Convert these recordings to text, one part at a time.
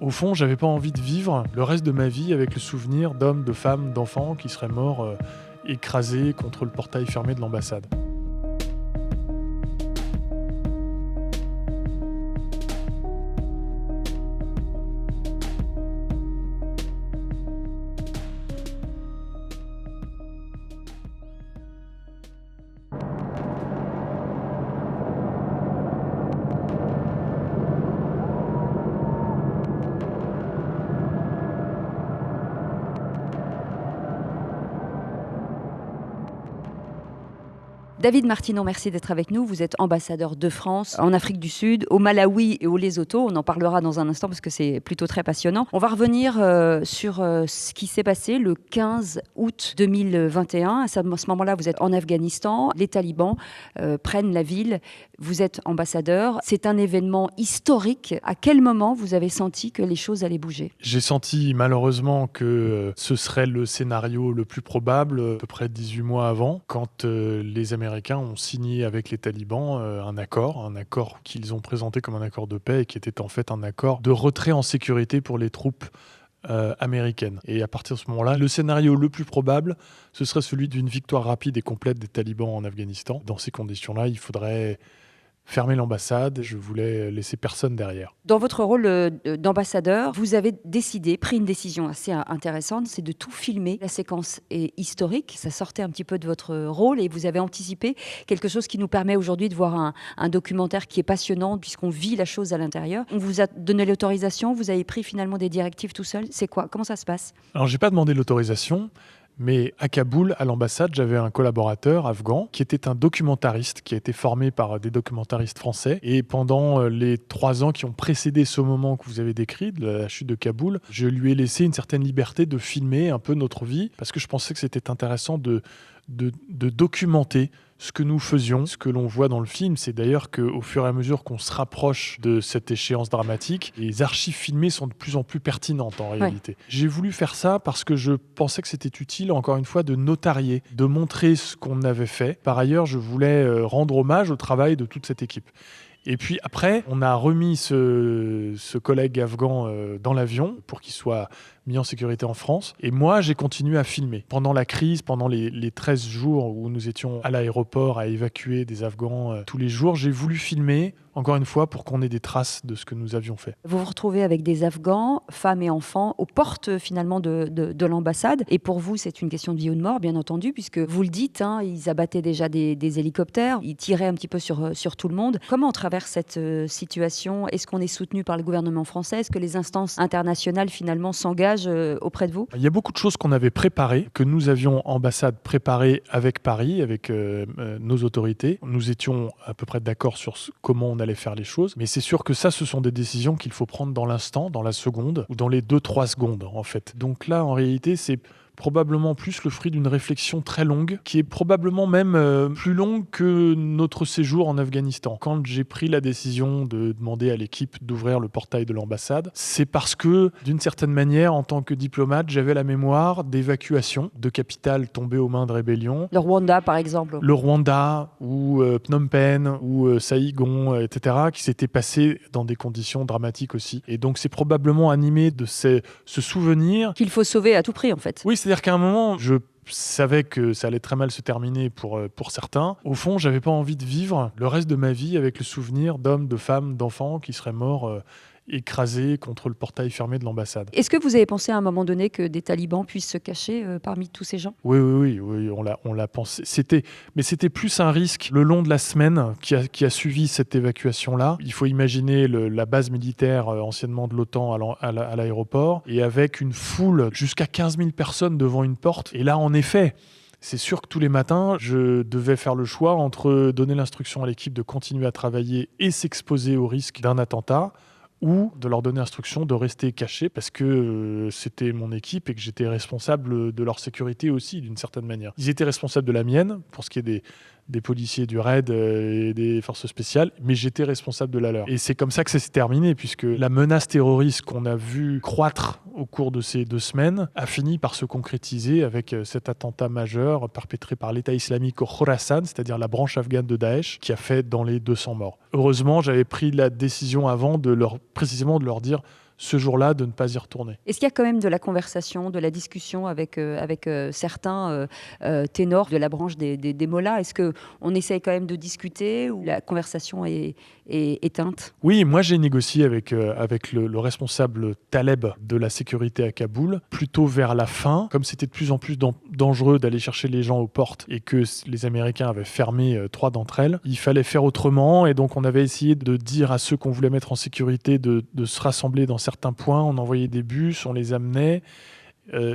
Au fond, j'avais pas envie de vivre le reste de ma vie avec le souvenir d'hommes, de femmes, d'enfants qui seraient morts écrasés contre le portail fermé de l'ambassade. David Martinon, merci d'être avec nous. Vous êtes ambassadeur de France en Afrique du Sud, au Malawi et au Lesotho. On en parlera dans un instant parce que c'est plutôt très passionnant. On va revenir sur ce qui s'est passé le 15 août 2021. À ce moment-là, vous êtes en Afghanistan. Les talibans prennent la ville. Vous êtes ambassadeur. C'est un événement historique. À quel moment vous avez senti que les choses allaient bouger ? J'ai senti malheureusement que ce serait le scénario le plus probable, à peu près 18 mois avant, quand les Américains ont signé avec les talibans un accord qu'ils ont présenté comme un accord de paix et qui était en fait un accord de retrait en sécurité pour les troupes américaines. Et à partir de ce moment-là, le scénario le plus probable, ce serait celui d'une victoire rapide et complète des talibans en Afghanistan. Dans ces conditions-là, il faudrait fermer l'ambassade, je voulais laisser personne derrière. Dans votre rôle d'ambassadeur, vous avez pris une décision assez intéressante, c'est de tout filmer. La séquence est historique, ça sortait un petit peu de votre rôle et vous avez anticipé quelque chose qui nous permet aujourd'hui de voir un documentaire qui est passionnant puisqu'on vit la chose à l'intérieur. On vous a donné l'autorisation, vous avez pris finalement des directives tout seul. C'est quoi ? Comment ça se passe ? Alors, j'ai pas demandé l'autorisation. Mais à Kaboul, à l'ambassade, j'avais un collaborateur afghan qui était un documentariste, qui a été formé par des documentaristes français. Et pendant les 3 ans qui ont précédé ce moment que vous avez décrit, de la chute de Kaboul, je lui ai laissé une certaine liberté de filmer un peu notre vie, parce que je pensais que c'était intéressant de documenter ce que nous faisions. Ce que l'on voit dans le film, c'est d'ailleurs qu'au fur et à mesure qu'on se rapproche de cette échéance dramatique, les archives filmées sont de plus en plus pertinentes en réalité. Ouais. J'ai voulu faire ça parce que je pensais que c'était utile, encore une fois, de notarier, de montrer ce qu'on avait fait. Par ailleurs, je voulais rendre hommage au travail de toute cette équipe. Et puis après, on a remis ce collègue afghan dans l'avion pour qu'il soit mis en sécurité en France. Et moi, j'ai continué à filmer. Pendant la crise, pendant les 13 jours où nous étions à l'aéroport à évacuer des Afghans tous les jours, j'ai voulu filmer, encore une fois, pour qu'on ait des traces de ce que nous avions fait. Vous vous retrouvez avec des Afghans, femmes et enfants, aux portes finalement de l'ambassade. Et pour vous, c'est une question de vie ou de mort, bien entendu, puisque vous le dites, ils abattaient déjà des hélicoptères, ils tiraient un petit peu sur tout le monde. Comment on traverse cette situation ? Est-ce qu'on est soutenu par le gouvernement français ? Est-ce que les instances internationales finalement s'engagent auprès de vous ? Il y a beaucoup de choses qu'on avait préparées, que nous avions ambassade préparées avec Paris, avec nos autorités. Nous étions à peu près d'accord sur comment on allait faire les choses, mais c'est sûr que ça, ce sont des décisions qu'il faut prendre dans l'instant, dans la seconde, ou dans les 2-3 secondes en fait. Donc là, en réalité, c'est probablement plus le fruit d'une réflexion très longue, qui est probablement même plus longue que notre séjour en Afghanistan. Quand j'ai pris la décision de demander à l'équipe d'ouvrir le portail de l'ambassade, c'est parce que, d'une certaine manière, en tant que diplomate, j'avais la mémoire d'évacuations de capitales tombées aux mains de rébellions. Le Rwanda, par exemple. Le Rwanda, ou Phnom Penh, ou Saïgon, etc., qui s'étaient passées dans des conditions dramatiques aussi. Et donc, c'est probablement animé de ce souvenir qu'il faut sauver à tout prix, en fait. Oui, c'est-à-dire qu'à un moment, je savais que ça allait très mal se terminer pour certains. Au fond, j'avais pas envie de vivre le reste de ma vie avec le souvenir d'hommes, de femmes, d'enfants qui seraient morts écrasés contre le portail fermé de l'ambassade. Est-ce que vous avez pensé à un moment donné que des talibans puissent se cacher parmi tous ces gens ? Oui, on l'a pensé. Mais c'était plus un risque le long de la semaine qui a suivi cette évacuation-là. Il faut imaginer la base militaire anciennement de l'OTAN à l'aéroport, et avec une foule jusqu'à 15 000 personnes devant une porte. Et là, en effet, c'est sûr que tous les matins, je devais faire le choix entre donner l'instruction à l'équipe de continuer à travailler et s'exposer au risque d'un attentat, ou de leur donner instruction de rester cachés parce que c'était mon équipe et que j'étais responsable de leur sécurité aussi, d'une certaine manière. Ils étaient responsables de la mienne, pour ce qui est des policiers du RAID et des forces spéciales, mais j'étais responsable de la leur. Et c'est comme ça que ça s'est terminé, puisque la menace terroriste qu'on a vu croître au cours de ces 2 semaines a fini par se concrétiser avec cet attentat majeur perpétré par l'État islamique au Khorasan, c'est-à-dire la branche afghane de Daesh, qui a fait dans les 200 morts. Heureusement, j'avais pris la décision avant précisément de leur dire ce jour-là de ne pas y retourner. Est-ce qu'il y a quand même de la conversation, de la discussion avec certains ténors de la branche des Mollahs? Est-ce qu'on essaye quand même de discuter ou la conversation est éteinte? Oui, moi j'ai négocié avec le responsable Taleb de la sécurité à Kaboul, plutôt vers la fin, comme c'était de plus en plus dangereux d'aller chercher les gens aux portes et que les Américains avaient fermé 3 d'entre elles. Il fallait faire autrement et donc on avait essayé de dire à ceux qu'on voulait mettre en sécurité de se rassembler dans certains points. On envoyait des bus, on les amenait.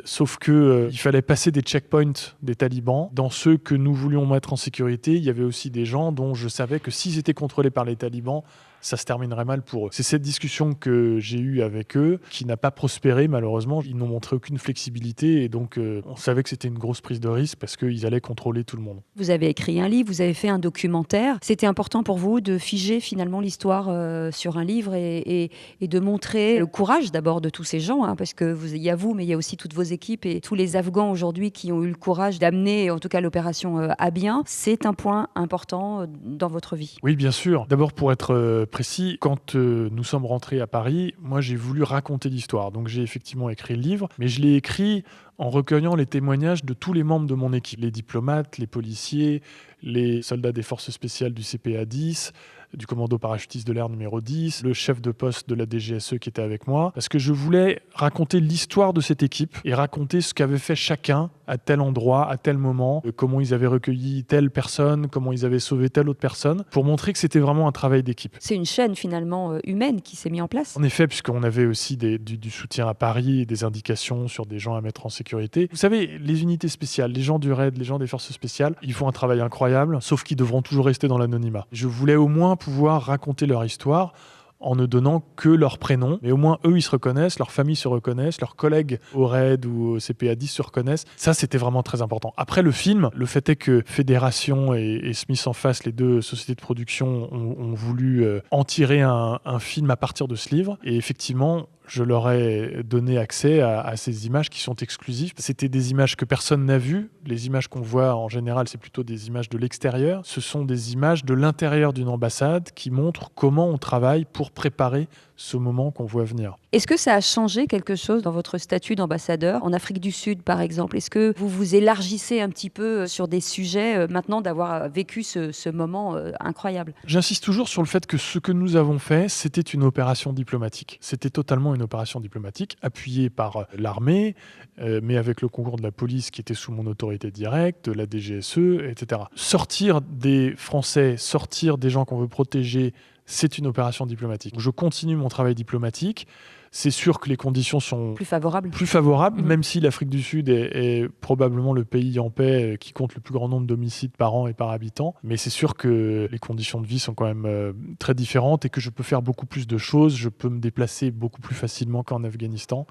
Sauf que il fallait passer des checkpoints des talibans. Dans ceux que nous voulions mettre en sécurité, il y avait aussi des gens dont je savais que s'ils étaient contrôlés par les talibans, ça se terminerait mal pour eux. C'est cette discussion que j'ai eue avec eux qui n'a pas prospéré malheureusement. Ils n'ont montré aucune flexibilité et donc on savait que c'était une grosse prise de risque parce qu'ils allaient contrôler tout le monde. Vous avez écrit un livre, vous avez fait un documentaire. C'était important pour vous de figer finalement l'histoire sur un livre et de montrer le courage d'abord de tous ces gens, hein, parce que il y a vous, mais il y a aussi toutes vos équipes et tous les Afghans aujourd'hui qui ont eu le courage d'amener en tout cas l'opération à bien. C'est un point important dans votre vie. Oui, bien sûr. D'abord pour être précis, quand nous sommes rentrés à Paris, moi j'ai voulu raconter l'histoire. Donc j'ai effectivement écrit le livre, mais je l'ai écrit en recueillant les témoignages de tous les membres de mon équipe. Les diplomates, les policiers, les soldats des forces spéciales du CPA 10, du commando parachutiste de l'air numéro 10, le chef de poste de la DGSE qui était avec moi, parce que je voulais raconter l'histoire de cette équipe et raconter ce qu'avait fait chacun à tel endroit, à tel moment, comment ils avaient recueilli telle personne, comment ils avaient sauvé telle autre personne, pour montrer que c'était vraiment un travail d'équipe. C'est une chaîne finalement humaine qui s'est mise en place. En effet, puisqu'on avait aussi du soutien à Paris et des indications sur des gens à mettre en sécurité. Vous savez, les unités spéciales, les gens du RAID, les gens des forces spéciales, ils font un travail incroyable, sauf qu'ils devront toujours rester dans l'anonymat. Je voulais au moins pouvoir raconter leur histoire en ne donnant que leur prénom. Mais au moins, eux, ils se reconnaissent, leur famille se reconnaissent, leurs collègues au RAID ou au CPA 10 se reconnaissent. Ça, c'était vraiment très important. Après, le film, le fait est que Fédération et Smith en face, les 2 sociétés de production, ont voulu en tirer un film à partir de ce livre. Et effectivement, je leur ai donné accès à ces images qui sont exclusives. C'était des images que personne n'a vues. Les images qu'on voit en général, c'est plutôt des images de l'extérieur. Ce sont des images de l'intérieur d'une ambassade qui montrent comment on travaille pour préparer ce moment qu'on voit venir. Est-ce que ça a changé quelque chose dans votre statut d'ambassadeur en Afrique du Sud, par exemple? Est-ce que vous vous élargissez un petit peu sur des sujets maintenant d'avoir vécu ce moment incroyable? J'insiste toujours sur le fait que ce que nous avons fait, c'était une opération diplomatique. C'était totalement une opération diplomatique appuyée par l'armée, mais avec le concours de la police qui était sous mon autorité directe, la DGSE, etc. Sortir des Français, sortir des gens qu'on veut protéger, c'est une opération diplomatique. Je continue mon travail diplomatique. C'est sûr que les conditions sont plus favorables, même si l'Afrique du Sud est probablement le pays en paix qui compte le plus grand nombre d'homicides par an et par habitant. Mais c'est sûr que les conditions de vie sont quand même très différentes et que je peux faire beaucoup plus de choses. Je peux me déplacer beaucoup plus facilement qu'en Afghanistan.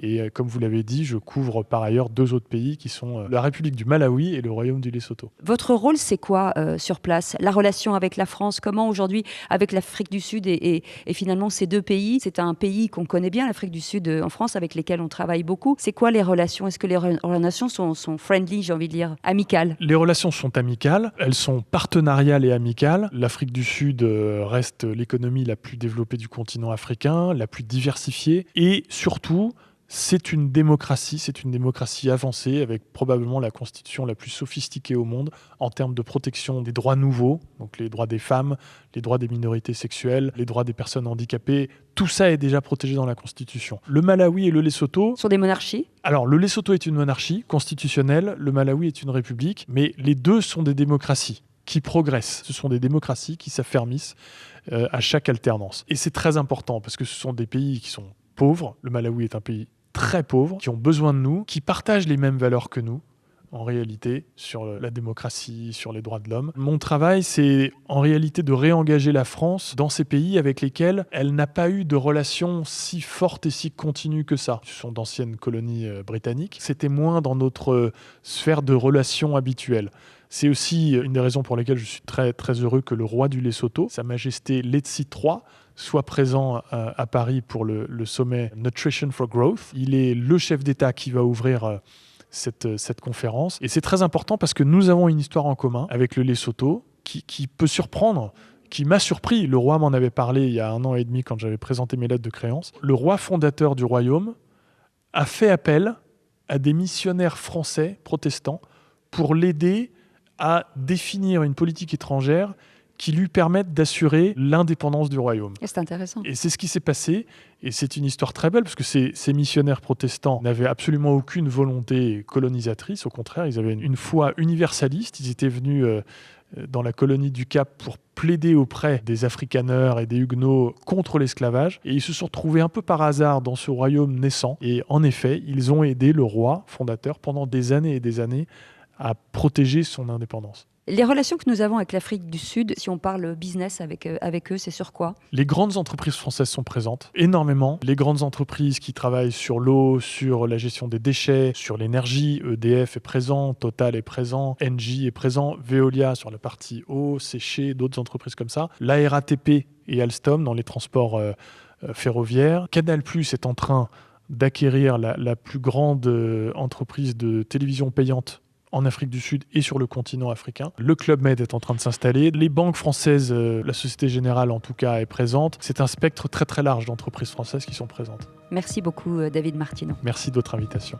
Et comme vous l'avez dit, je couvre par ailleurs 2 autres pays qui sont la République du Malawi et le Royaume du Lesotho. Votre rôle, c'est quoi sur place? La relation avec la France, comment aujourd'hui, avec l'Afrique du Sud et finalement ces 2 pays? C'est un pays qu'on connaît bien, l'Afrique du Sud en France, avec lesquels on travaille beaucoup. C'est quoi les relations? Est-ce que les relations sont friendly, j'ai envie de dire, amicales? Les relations sont amicales, elles sont partenariales et amicales. L'Afrique du Sud reste l'économie la plus développée du continent africain, la plus diversifiée et surtout, c'est une démocratie avancée avec probablement la constitution la plus sophistiquée au monde en termes de protection des droits nouveaux, donc les droits des femmes, les droits des minorités sexuelles, les droits des personnes handicapées. Tout ça est déjà protégé dans la Constitution. Le Malawi et le Lesotho sont des monarchies? Alors, le Lesotho est une monarchie constitutionnelle, le Malawi est une république, mais les 2 sont des démocraties qui progressent. Ce sont des démocraties qui s'affermissent à chaque alternance. Et c'est très important parce que ce sont des pays qui sont pauvres. Le Malawi est un pays très pauvre, qui ont besoin de nous, qui partagent les mêmes valeurs que nous, en réalité, sur la démocratie, sur les droits de l'homme. Mon travail, c'est en réalité de réengager la France dans ces pays avec lesquels elle n'a pas eu de relations si fortes et si continues que ça. Ce sont d'anciennes colonies britanniques. C'était moins dans notre sphère de relations habituelles. C'est aussi une des raisons pour lesquelles je suis très, très heureux que le roi du Lesotho, Sa Majesté Letsi III, soit présent à Paris pour le sommet Nutrition for Growth. Il est le chef d'État qui va ouvrir cette conférence. Et c'est très important parce que nous avons une histoire en commun avec le Lesotho qui peut surprendre, qui m'a surpris. Le roi m'en avait parlé il y a 1 an et demi quand j'avais présenté mes lettres de créance. Le roi fondateur du royaume a fait appel à des missionnaires français protestants pour l'aider à définir une politique étrangère qui lui permette d'assurer l'indépendance du royaume. C'est intéressant. Et c'est ce qui s'est passé, et c'est une histoire très belle, parce que ces missionnaires protestants n'avaient absolument aucune volonté colonisatrice, au contraire, ils avaient une foi universaliste, ils étaient venus dans la colonie du Cap pour plaider auprès des afrikaners et des huguenots contre l'esclavage, et ils se sont retrouvés un peu par hasard dans ce royaume naissant, et en effet, ils ont aidé le roi fondateur pendant des années et des années à protéger son indépendance. Les relations que nous avons avec l'Afrique du Sud, si on parle business avec eux, c'est sur quoi? Les grandes entreprises françaises sont présentes, énormément. Les grandes entreprises qui travaillent sur l'eau, sur la gestion des déchets, sur l'énergie, EDF est présent, Total est présent, Engie est présent, Veolia sur la partie eau, séchée, d'autres entreprises comme ça. La RATP et Alstom dans les transports ferroviaires. Canal+ est en train d'acquérir la plus grande entreprise de télévision payante en Afrique du Sud et sur le continent africain. Le Club Med est en train de s'installer. Les banques françaises, la Société Générale en tout cas est présente. C'est un spectre très très large d'entreprises françaises qui sont présentes. Merci beaucoup David Martineau. Merci de votre invitation.